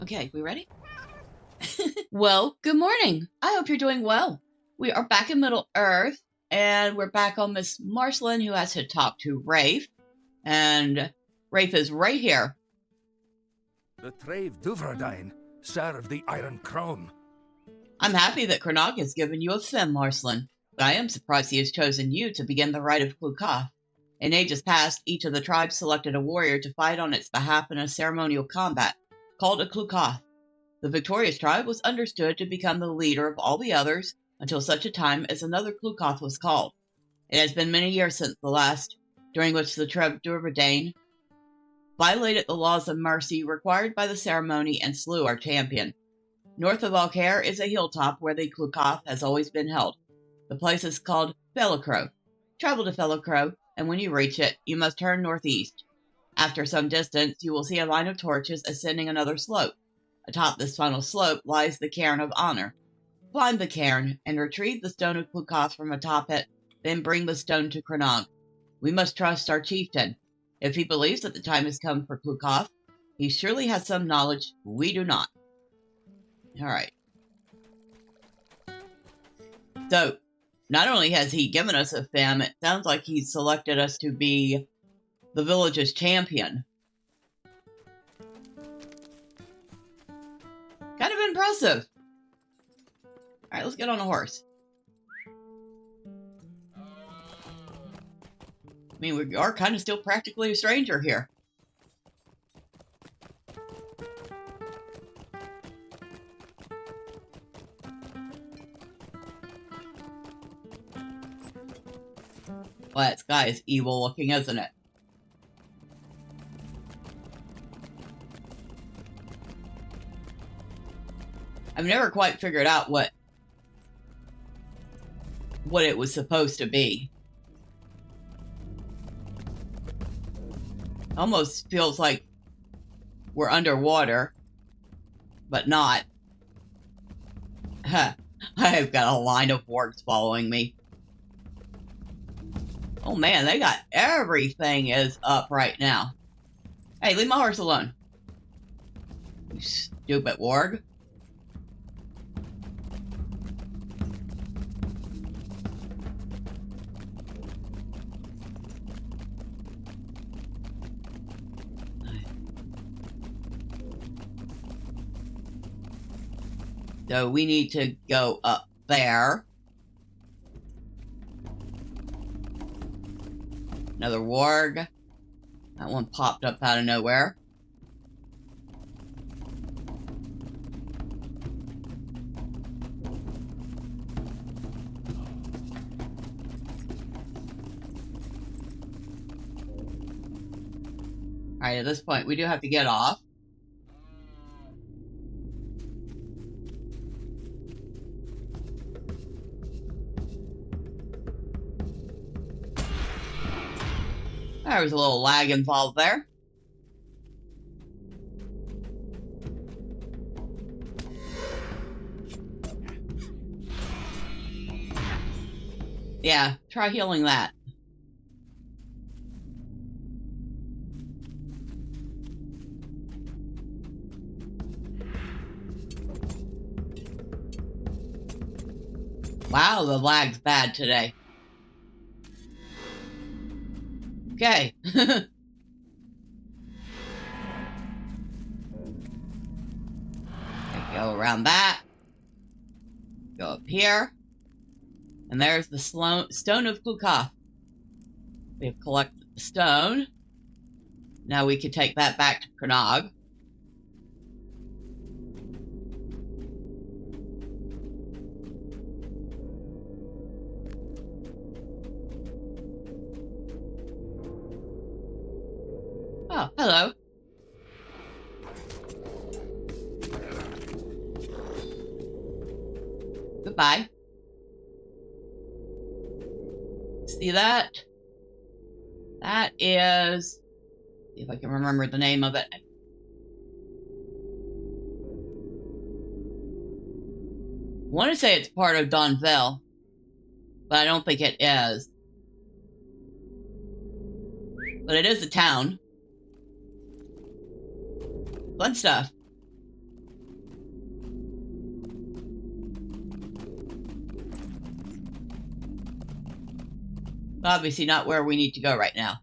Okay, we ready? Well, good morning. I hope you're doing well. We are back in Middle Earth, and we're back on Miss Marcelin, who has to talk to Rafe. And Rafe is right here. The Trave Duvradine, Sir of the Iron Crown. I'm happy that Crannog has given you a femme, Marcelin, but I am surprised he has chosen you to begin the rite of clucath. In ages past, each of the tribes selected a warrior to fight on its behalf in a ceremonial combat, called a clucath. The victorious tribe was understood to become the leader of all the others until such a time as another clucath was called. It has been many years since the last, during which the Treb Durvadane violated the laws of mercy required by the ceremony and slew our champion. North of Alcaire is a hilltop where the clucath has always been held. The place is called Felacro. Travel to Felacro, and when you reach it, you must turn northeast. After some distance, you will see a line of torches ascending another slope. Atop this final slope lies the Cairn of Honor. Climb the cairn and retrieve the stone of clucath from atop it, then bring the stone to Crannog. We must trust our chieftain. If he believes that the time has come for clucath, he surely has some knowledge we do not. All right. So, not only has he given us a femme, it sounds like he's selected us to be the village's champion. Kind of impressive. All right, let's get on a horse. I mean, we are kind of still practically a stranger here. Well, that sky is evil looking, isn't it? I've never quite figured out what it was supposed to be. Almost feels like we're underwater, but not. I've got a line of wargs following me. Oh man, they got everything is up right now. Hey, leave my horse alone. You stupid warg. So we need to go up there. Another warg. That one popped up out of nowhere. Alright, at this point, we do have to get off. There was a little lag involved there. Yeah, try healing that. Wow, the lag's bad today. Okay. Go around that. Go up here. And there's the stone of clucath. We have collected the stone. Now we can take that back to Crannog. Oh, hello. Goodbye. See that? That is... See if I can remember the name of it. I want to say it's part of Donville, but I don't think it is. But it is a town. Fun stuff. Obviously not where we need to go right now.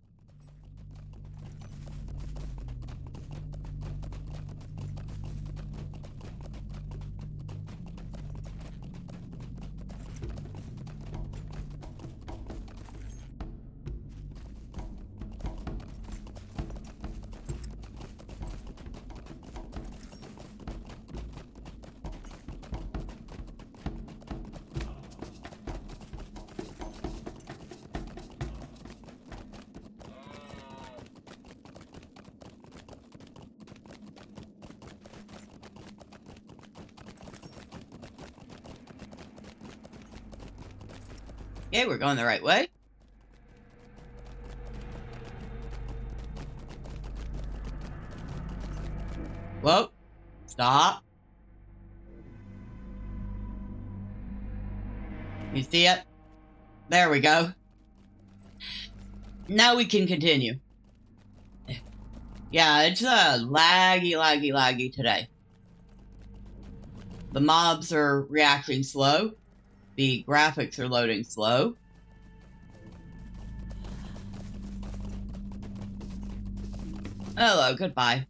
Okay, we're going the right way. Whoa. Stop. You see it? There we go. Now we can continue. Yeah, it's laggy today. The mobs are reacting slow. The graphics are loading slow. Hello, goodbye.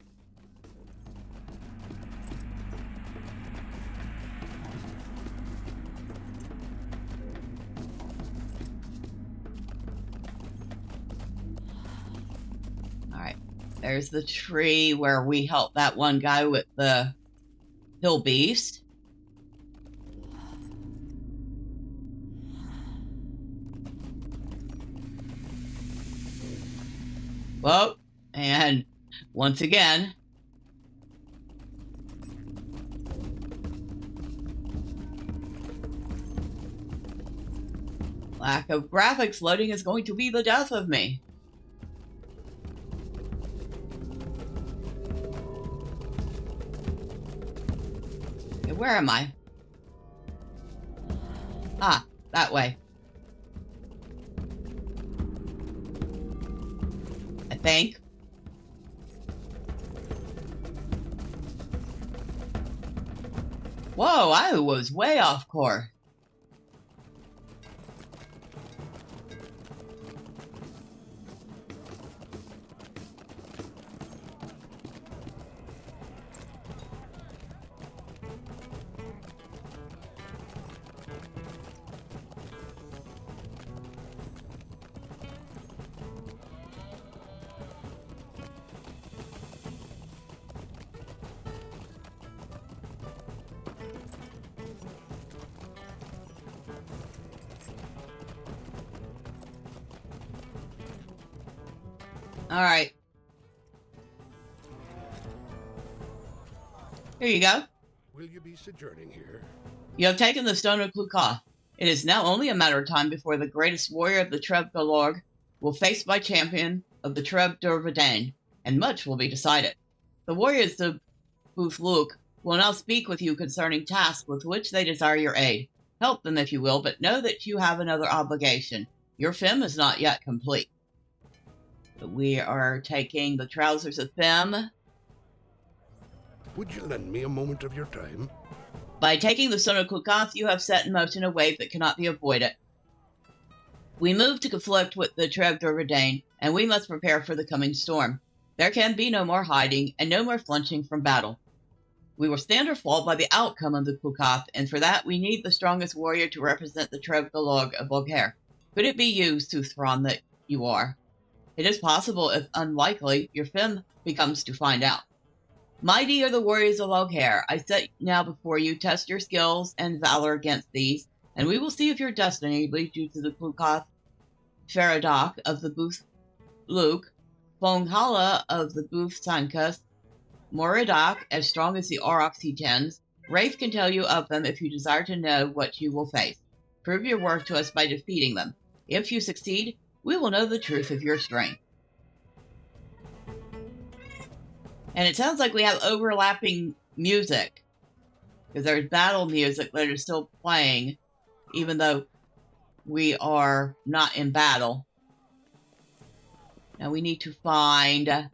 Alright, there's the tree where we helped that one guy with the hill beast. Whoa, and once again, lack of graphics loading is going to be the death of me. Okay, where am I? Ah, that way. I think. Whoa, I was way off course. All right. Here you go. Will you be sojourning here? You have taken the stone of clucath. It is now only a matter of time before the greatest warrior of the Treb Galorg will face my champion of the Treb Durvadain, and much will be decided. The warriors of Booth Luke will now speak with you concerning tasks with which they desire your aid. Help them if you will, but know that you have another obligation. Your Fem is not yet complete. We are taking the trousers of Fem. Would you lend me a moment of your time? By taking the stone of clucath, you have set in motion a wave that cannot be avoided. We move to conflict with the Treb Durvadain, and we must prepare for the coming storm. There can be no more hiding, and no more flinching from battle. We will stand or fall by the outcome of the clucath, and for that we need the strongest warrior to represent the Treb Galorg of Volgaire. Could it be you, Suthron, that you are? It is possible, if unlikely, your Fem becomes to find out. Mighty are the warriors of Volgaire. I set now before you, test your skills and valor against these, and we will see if your destiny leads you to the clucath Feradoc of the Booth Luke, Fonghala of the Booth Sankas, Moridoc, as strong as the Aurochs he tends. Wraith can tell you of them if you desire to know what you will face. Prove your worth to us by defeating them. If you succeed, we will know the truth of your strength. And it sounds like we have overlapping music, because there's battle music that is still playing, even though we are not in battle. Now we need to find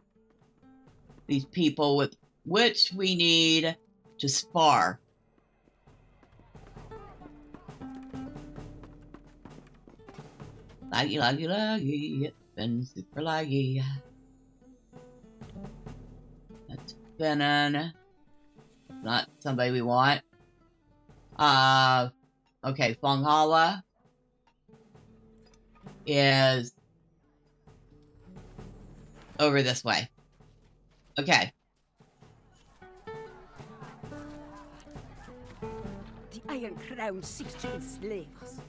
these people with which we need to spar. Laggy, laggy, laggy. It's been super laggy. That's spinning. Not somebody we want. Okay, Fonghala is over this way. Okay. The Iron Crown seeks to enslave us.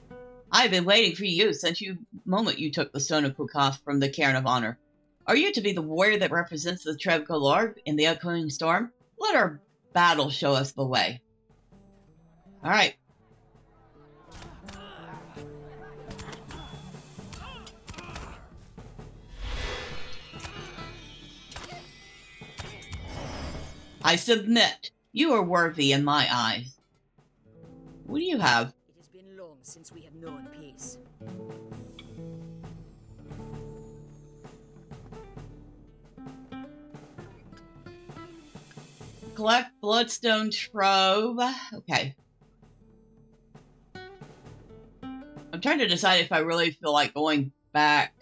I've been waiting for you since the moment you took the Stone of clucath from the Cairn of Honor. Are you to be the warrior that represents the Trev Galarg in the upcoming storm? Let our battle show us the way. Alright. I submit. You are worthy in my eyes. What do you have? It has been long since we have known peace. Collect Bloodstone Trove. Okay. I'm trying to decide if I really feel like going back.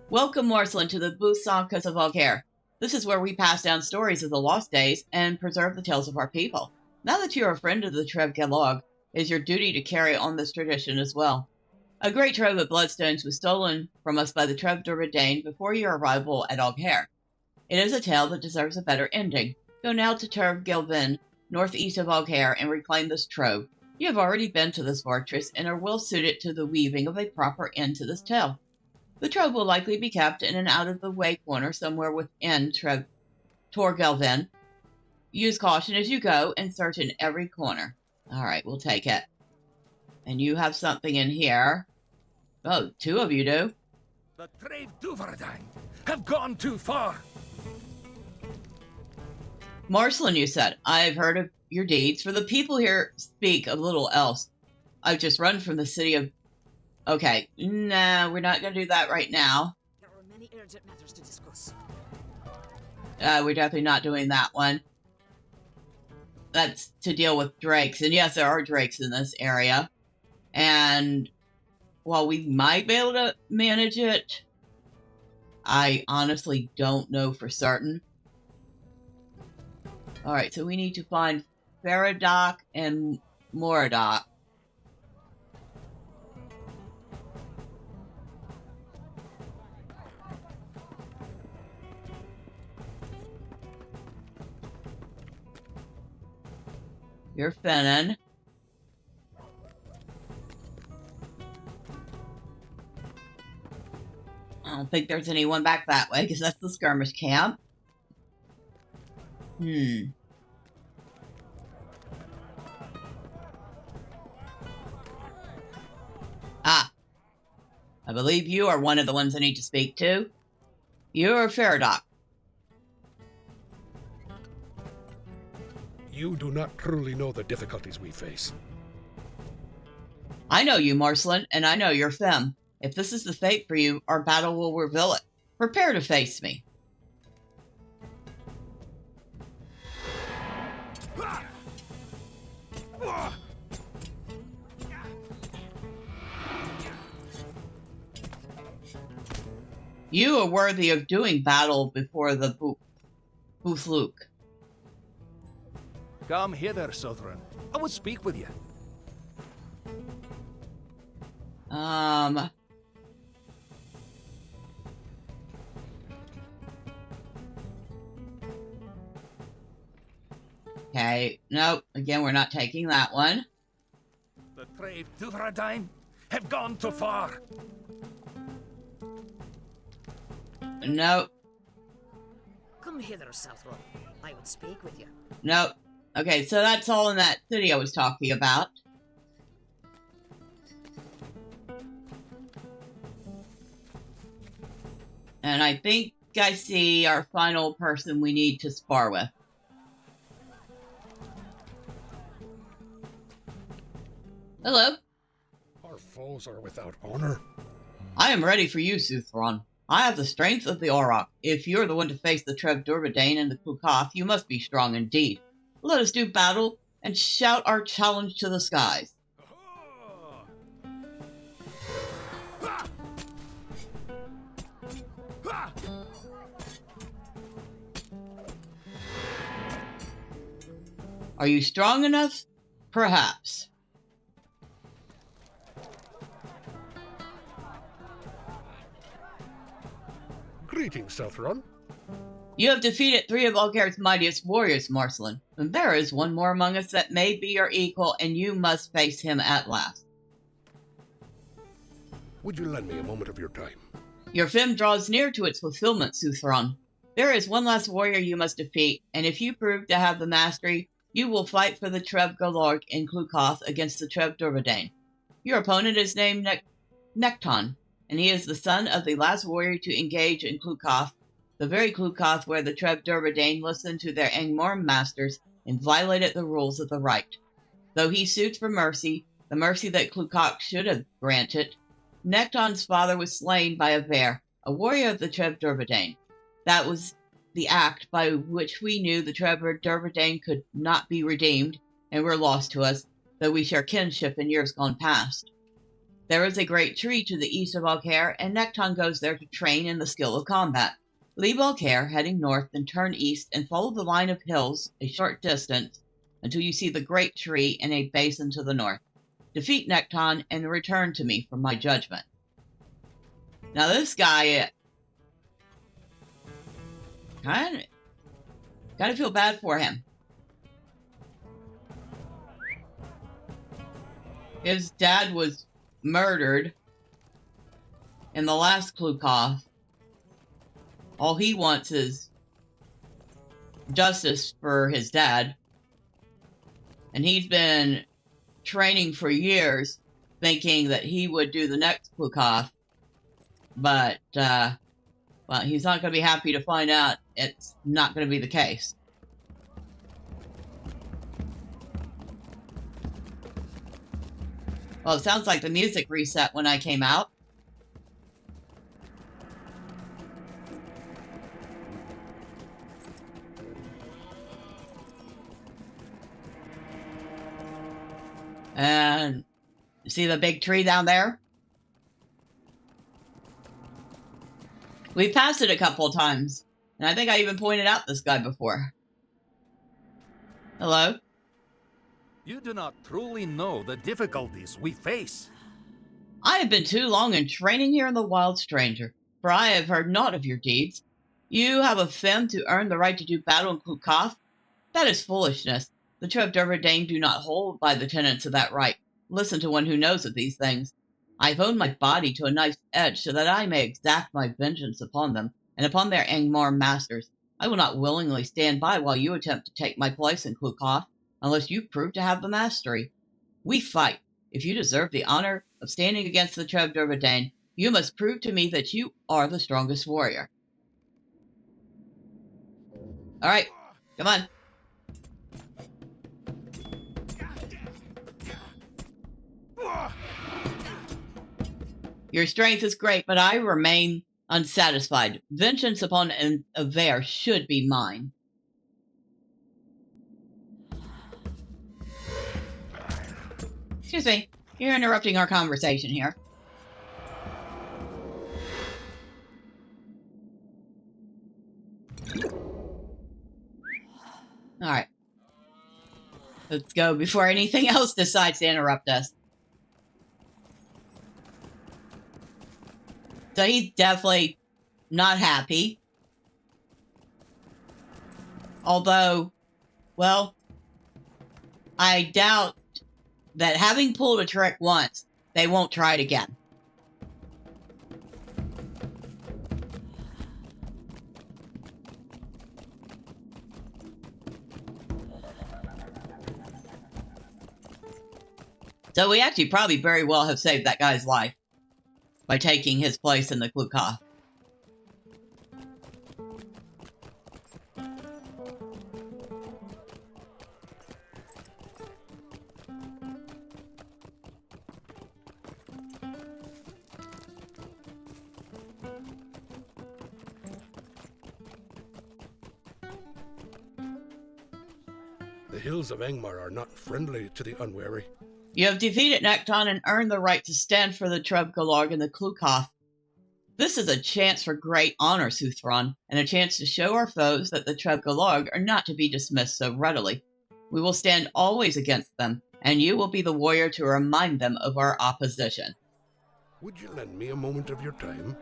Welcome, Marceline, to the Busankas of Alcair. This is where we pass down stories of the lost days and preserve the tales of our people. Now that you are a friend of the Trev Galarg, it is your duty to carry on this tradition as well. A great trove of bloodstones was stolen from us by the Trev Durvedane before your arrival at Alcair. It is a tale that deserves a better ending. Go now to Trev Gilvin, northeast of Alcair, and reclaim this trove. You have already been to this fortress and are well suited to the weaving of a proper end to this tale. The trove will likely be kept in an out-of-the-way corner somewhere within Tor Gelvin. Use caution as you go and search in every corner. Alright, we'll take it. And you have something in here. Oh, two of you do. The Trave Duvradine have gone too far. Marceline, you said. I've heard of your deeds, for the people here speak a little else. I've just run from the city of... Okay, nah, we're not going to do that right now. There are many urgent matters to discuss. We're definitely not doing that one. That's to deal with drakes. And yes, there are drakes in this area. And while we might be able to manage it, I honestly don't know for certain. Alright, so we need to find Faradoc and Moradoc. You're Finnan. I don't think there's anyone back that way, because that's the skirmish camp. Ah. I believe you are one of the ones I need to speak to. You're Faradoc. You do not truly know the difficulties we face. I know you, Marceline, and I know your Fem. If this is the fate for you, our battle will reveal it. Prepare to face me. You are worthy of doing battle before the Buthluk. Come hither, Southron. I will speak with you. Okay, nope. Again, we're not taking that one. The Trave Duvradine have gone too far. Nope. Come hither, Southron. I would speak with you. Nope. Okay, so that's all in that city I was talking about. And I think I see our final person we need to spar with. Hello. Our foes are without honor. I am ready for you, Suthron. I have the strength of the Auroch. If you're the one to face the Trev Durvedane and the clucath, you must be strong indeed. Let us do battle and shout our challenge to the skies. Are you strong enough? Perhaps. Greetings, Southron. You have defeated 3 of Algair's mightiest warriors, Marcelin. And there is one more among us that may be your equal, and you must face him at last. Would you lend me a moment of your time? Your femme draws near to its fulfillment, Suthron. There is one last warrior you must defeat, and if you prove to have the mastery, you will fight for the Treb Galorg in clucath against the Treb Durvedane. Your opponent is named Nekton, and he is the son of the last warrior to engage in clucath, the very clucath where the Treb Durvedane listened to their Angmar masters and violated the rules of the Rite. Though he sued for mercy, the mercy that Clucath should have granted, Nekton's father was slain by a bear, a warrior of the Treb Durvedane. That was the act by which we knew the Treb Durvedane could not be redeemed and were lost to us, though we share kinship in years gone past. There is a great tree to the east of Algair, and Nekton goes there to train in the skill of combat. Leave Algair, heading north, then turn east and follow the line of hills a short distance until you see the great tree in a basin to the north. Defeat Nekton and return to me for my judgment. Now this guy, kind of feel bad for him. His dad was murdered in the last clucath. All he wants is justice for his dad. And he's been training for years, thinking that he would do the next clucath. But, well, he's not going to be happy to find out it's not going to be the case. Well, it sounds like the music reset when I came out. And see the big tree down there? We passed it a couple of times. And I think I even pointed out this guy before. Hello? You do not truly know the difficulties we face. I have been too long in training here in the wild, stranger, for I have heard naught of your deeds. You have a femme to earn the right to do battle in clucath? That is foolishness. The Treb Durvedane do not hold by the tenets of that right. Listen to one who knows of these things. I have honed my body to a knife's edge so that I may exact my vengeance upon them, and upon their Angmar masters. I will not willingly stand by while you attempt to take my place in clucath, unless you prove to have the mastery. We fight. If you deserve the honor of standing against the Treb Durvedane, you must prove to me that you are the strongest warrior. All right, come on. Your strength is great, but I remain unsatisfied. Vengeance upon an Aver should be mine. Excuse me, you're interrupting our conversation here. All right. Let's go before anything else decides to interrupt us. So he's definitely not happy. Although, well, I doubt that having pulled a trick once, they won't try it again. So we actually probably very well have saved that guy's life by taking his place in the clucath. The hills of Angmar are not friendly to the unwary. You have defeated Nekton and earned the right to stand for the Treb Galorg in the clucath. This is a chance for great honor, Suthron, and a chance to show our foes that the Treb Galorg are not to be dismissed so readily. We will stand always against them, and you will be the warrior to remind them of our opposition. Would you lend me a moment of your time?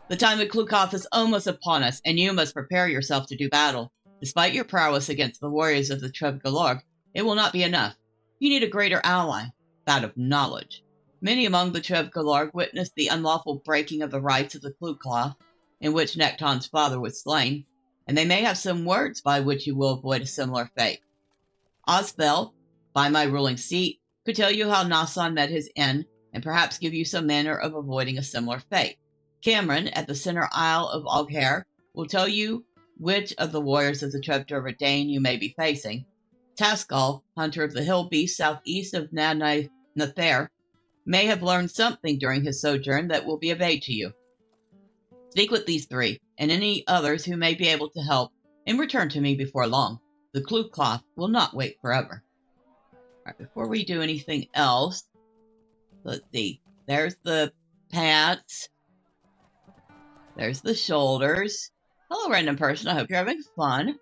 The time of clucath is almost upon us, and you must prepare yourself to do battle. Despite your prowess against the warriors of the Trev'Galorg, it will not be enough. You need a greater ally, that of knowledge. Many among the Trev'Galorg witnessed the unlawful breaking of the rites of the clucath, in which Nekton's father was slain, and they may have some words by which you will avoid a similar fate. Osbel, by my ruling seat, could tell you how Nasan met his end, and perhaps give you some manner of avoiding a similar fate. Cameron, at the center isle of Oghair, will tell you which of the warriors of the Trev'Durvadain you may be facing. Taskal, hunter of the hill beast southeast of Nathair, may have learned something during his sojourn that will be of aid to you. Speak with these three, and any others who may be able to help, and return to me before long. The clucath will not wait forever. Alright, before we do anything else, let's see. There's the pants. There's the shoulders. Hello, random person. I hope you're having fun.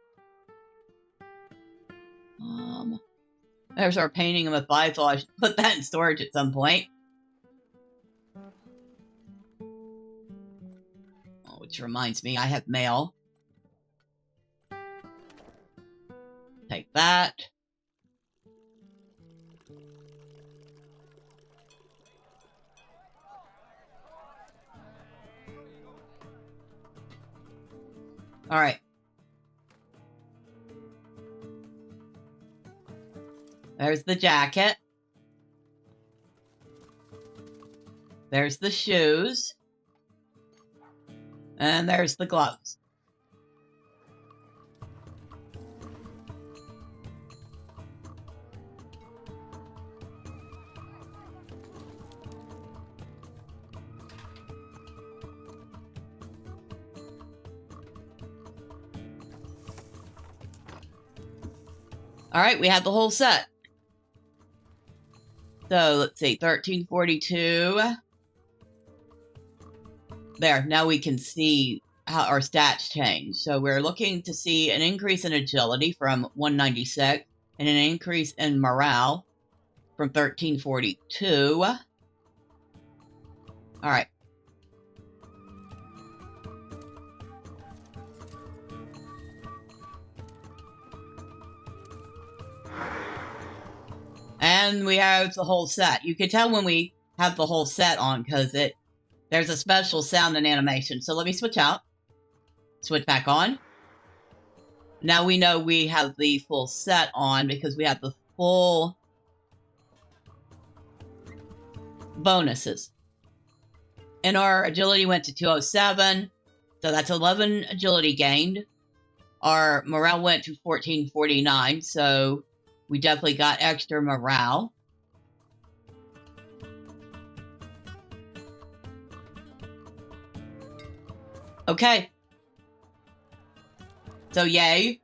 There's our painting of a thigh. I should put that in storage at some point. Oh, which reminds me, I have mail. Take that. All right. There's the jacket. There's the shoes. And there's the gloves. All right, we have the whole set. So let's see, 1342. There, now we can see how our stats change. So we're looking to see an increase in agility from 196 and an increase in morale from 1342. All right. And we have the whole set. You can tell when we have the whole set on because there's a special sound and animation. So let me switch out. Switch back on. Now we know we have the full set on because we have the full bonuses. And our agility went to 207. So that's 11 agility gained. Our morale went to 1449. So we definitely got extra morale. Okay. So, yay.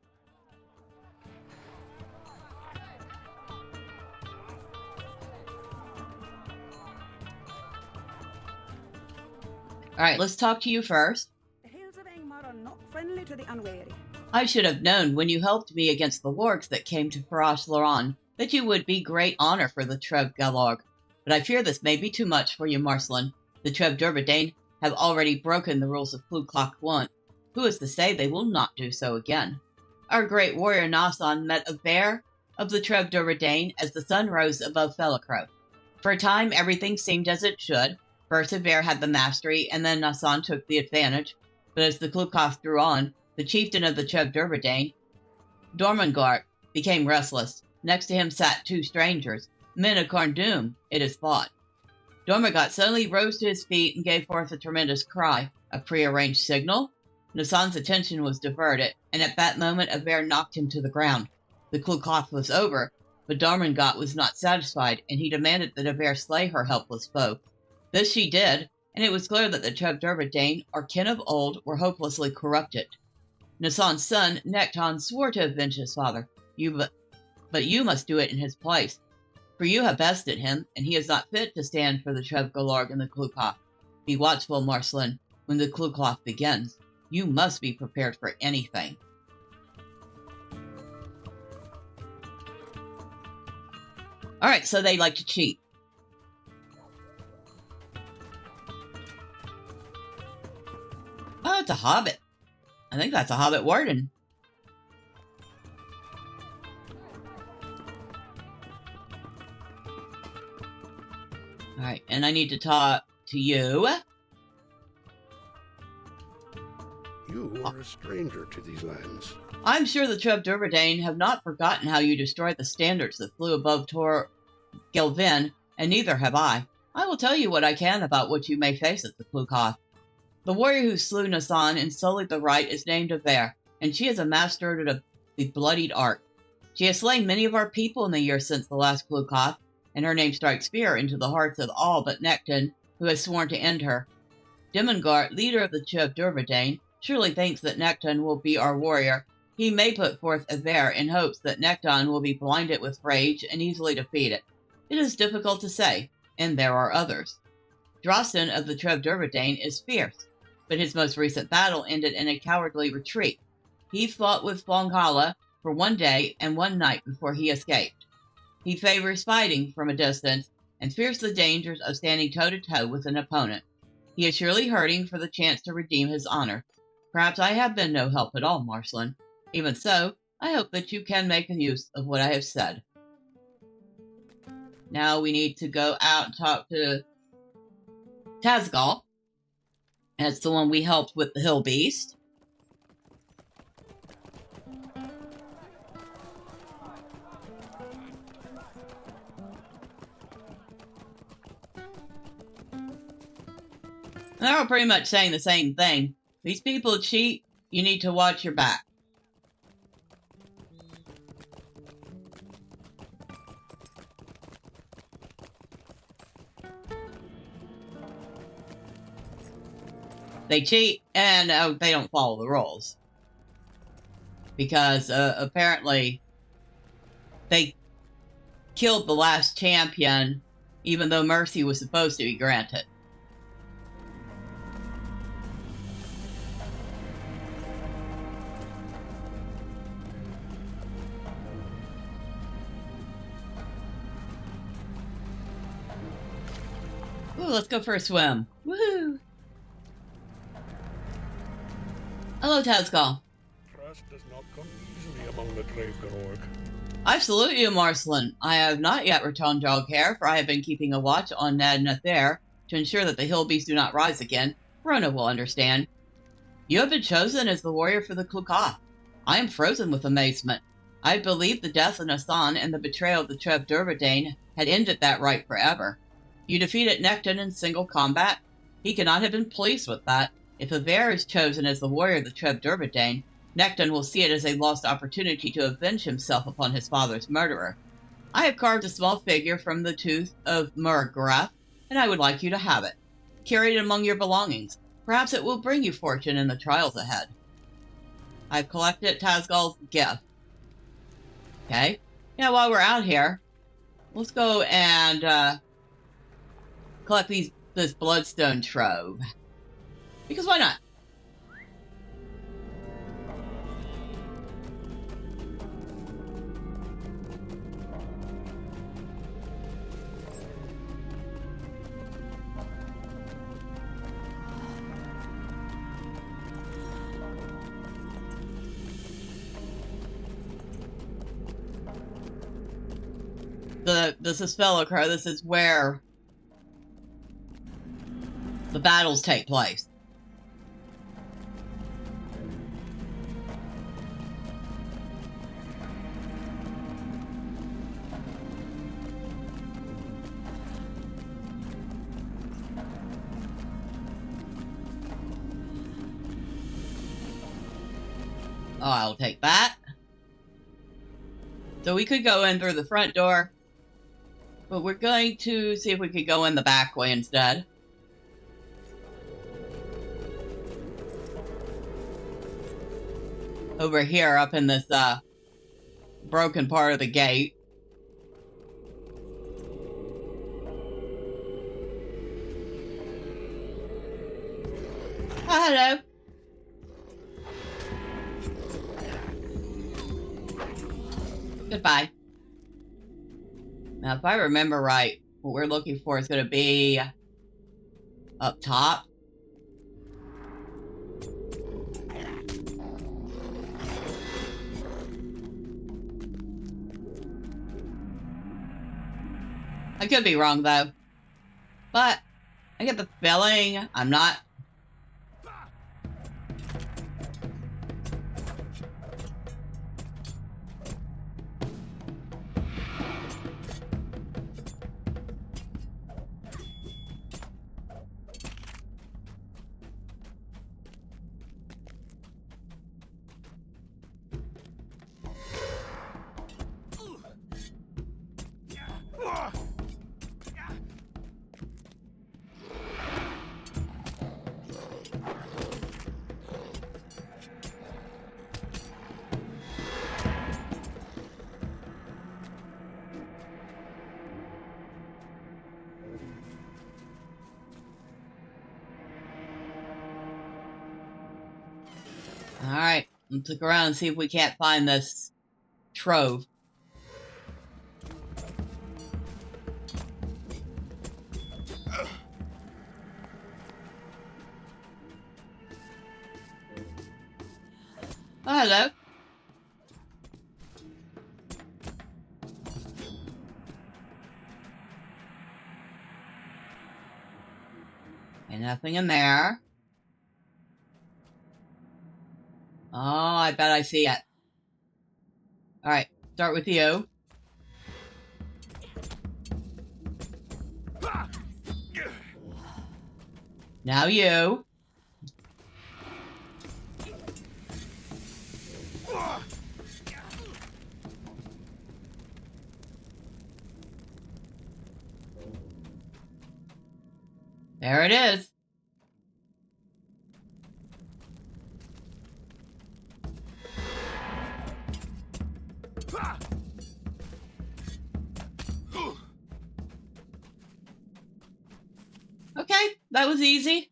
Alright, let's talk to you first. The hills of Angmar are not friendly to the unwary. I should have known when you helped me against the wargs that came to Farash Loran that you would be great honor for the Trev'Galorg. But I fear this may be too much for you, Marcelin. The Trev'Durvadain have already broken the rules of clucath once. Who is to say they will not do so again? Our great warrior Nasan met a bear of the Trev'Durvadain as the sun rose above Felacro. For a time, everything seemed as it should. First, the bear had the mastery, and then Nasan took the advantage. But as the clucath drew on, the chieftain of the Trev'Durvadain, Dormangart, became restless. Next to him sat two strangers, men of Carndum, it is thought. Dormangart suddenly rose to his feet and gave forth a tremendous cry, a prearranged signal. Nasan's attention was diverted, and at that moment a bear knocked him to the ground. The clucath was over, but Dormangart was not satisfied, and he demanded that a bear slay her helpless foe. This she did, and it was clear that the Trev'Durvadain, or kin of old, were hopelessly corrupted. Nasan's son, Nekton, swore to avenge his father, but you must do it in his place. For you have bested him, and he is not fit to stand for the Trev'Galorg and the clucath. Be watchful, Marcelin. When the clucath begins, you must be prepared for anything. Alright, so they like to cheat. Oh, it's a hobbit. I think that's a hobbit warden. Alright, and I need to talk to you. You are a stranger to these lands. I'm sure the Trev Durvardane have not forgotten how you destroyed the standards that flew above Tor Gilvin, and neither have I. I will tell you what I can about what you may face at the clucath. The warrior who slew Nasan and sullied the rite is named Aver, and she is a master of the bloodied art. She has slain many of our people in the years since the last clucath, and her name strikes fear into the hearts of all but Necton, who has sworn to end her. Dimengart, leader of the Trev Durvardane, surely thinks that Necton will be our warrior. He may put forth Aver in hopes that Necton will be blinded with rage and easily defeat it. It is difficult to say, and there are others. Drosten of the Trev Durvardane is fierce, but his most recent battle ended in a cowardly retreat. He fought with Flonghala for 1 day and 1 night before he escaped. He favors fighting from a distance and fears the dangers of standing toe-to-toe with an opponent. He is surely hurting for the chance to redeem his honor. Perhaps I have been no help at all, Marcelin. Even so, I hope that you can make use of what I have said. Now we need to go out and talk to Tazgal. That's the one we helped with the Hill Beast. And they're all pretty much saying the same thing. These people cheat. You need to watch your back. They cheat, and they don't follow the rules. Because, apparently, they killed the last champion, even though mercy was supposed to be granted. Ooh, let's go for a swim. Woohoo! Hello, Tazgal. Trust does not come easily among the Crannog. I salute you, Marcelin. I have not yet returned your care, for I have been keeping a watch on Nad Nather to ensure that the hill beasts do not rise again. Rona will understand. You have been chosen as the warrior for the clucath. I am frozen with amazement. I believed the death of Nasan and the betrayal of the Trev Durvardane had ended that rite forever. You defeated Necton in single combat. He cannot have been pleased with that. If Aver is chosen as the warrior of the Trev Durvardane, Necton will see it as a lost opportunity to avenge himself upon his father's murderer. I have carved a small figure from the tooth of Murgrath, and I would like you to have it. Carry it among your belongings. Perhaps it will bring you fortune in the trials ahead. I've collected Tazgal's gift. Okay. Yeah, while we're out here, let's go and collect this bloodstone trove. Because why not? This is Felocro. This is where the battles take place. Oh, I'll take that. So we could go in through the front door, but we're going to see if we could go in the back way instead. Over here, up in this broken part of the gate. Oh, hello. Goodbye. Now, if I remember right, what we're looking for is going to be up top. I could be wrong, though. But I get the feeling I'm not. Alright, let's look around and see if we can't find this trove. Oh, hello. And nothing in there. Oh, I bet I see it. Alright, start with you. Now you. There it is. Okay, that was easy.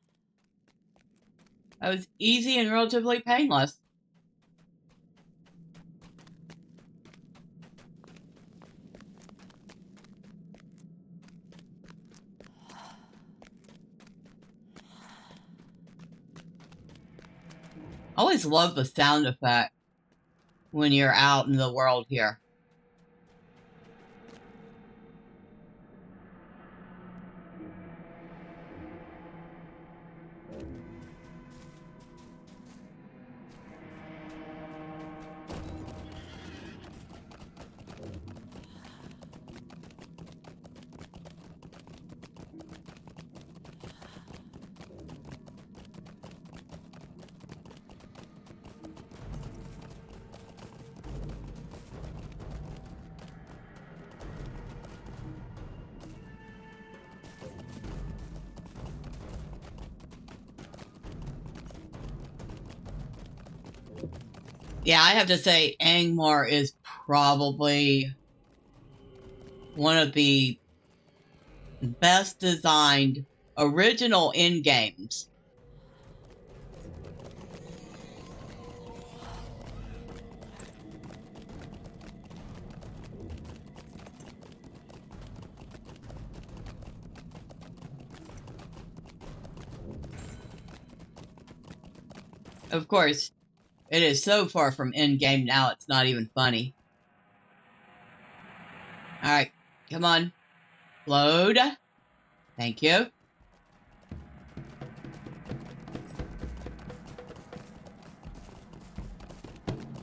That was easy and relatively painless. I always love the sound effect when you're out in the world here. Yeah, I have to say Angmar is probably one of the best designed original end games. Of course, it is so far from end game now, it's not even funny. Alright, come on. Load. Thank you.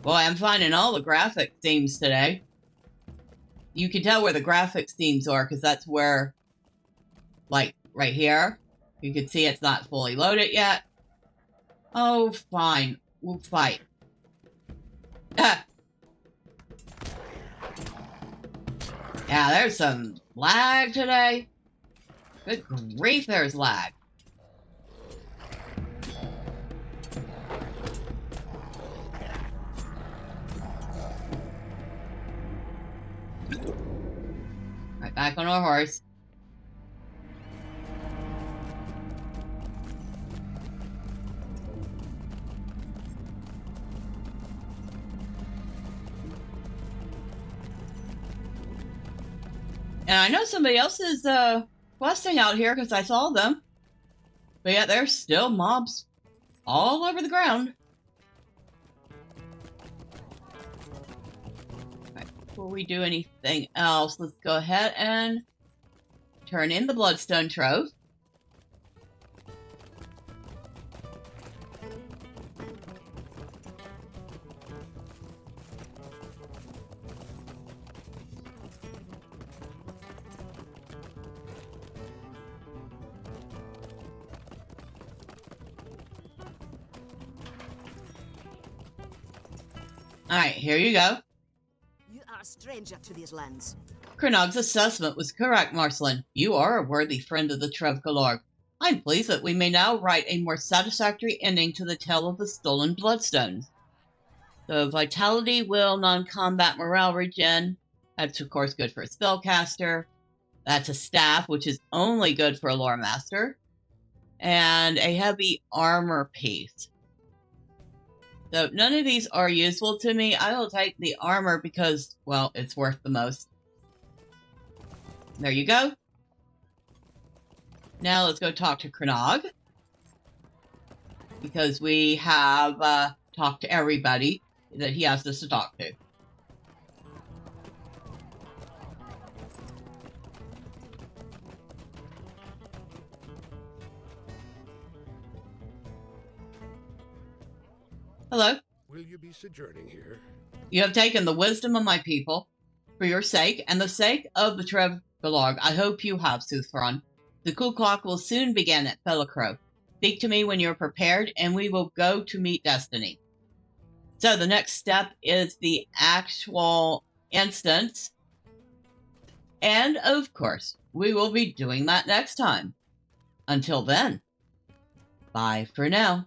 Boy, I'm finding all the graphic themes today. You can tell where the graphics themes are, because that's where, like, right here, you can see it's not fully loaded yet. Oh, fine. We'll fight. Ah. Yeah, there's some lag today. Good grief, there's lag. Right back on our horse. And I know somebody else is questing out here because I saw them. But yet there's still mobs all over the ground. Right, before we do anything else, let's go ahead and turn in the Bloodstone Trove. Alright, here you go. You are a stranger to these lands. Crannog's assessment was correct, Marcelin. You are a worthy friend of the Trevkalorg. I'm pleased that we may now write a more satisfactory ending to the tale of the stolen bloodstones. The Vitality, Will, non-combat morale regen. That's, of course, good for a spellcaster. That's a staff, which is only good for a lore master. And a heavy armor piece. So none of these are useful to me. I will take the armor because, well, it's worth the most. There you go. Now let's go talk to Crannog. Because we have talked to everybody that he asked us to talk to. Hello. Will you be sojourning here? You have taken the wisdom of my people. For your sake, and the sake of the Trevkalorg, I hope you have, Soothron. The clucath will soon begin at Felacro. Speak to me when you're prepared, and we will go to meet Destiny. So the next step is the actual instance. And, of course, we will be doing that next time. Until then, bye for now.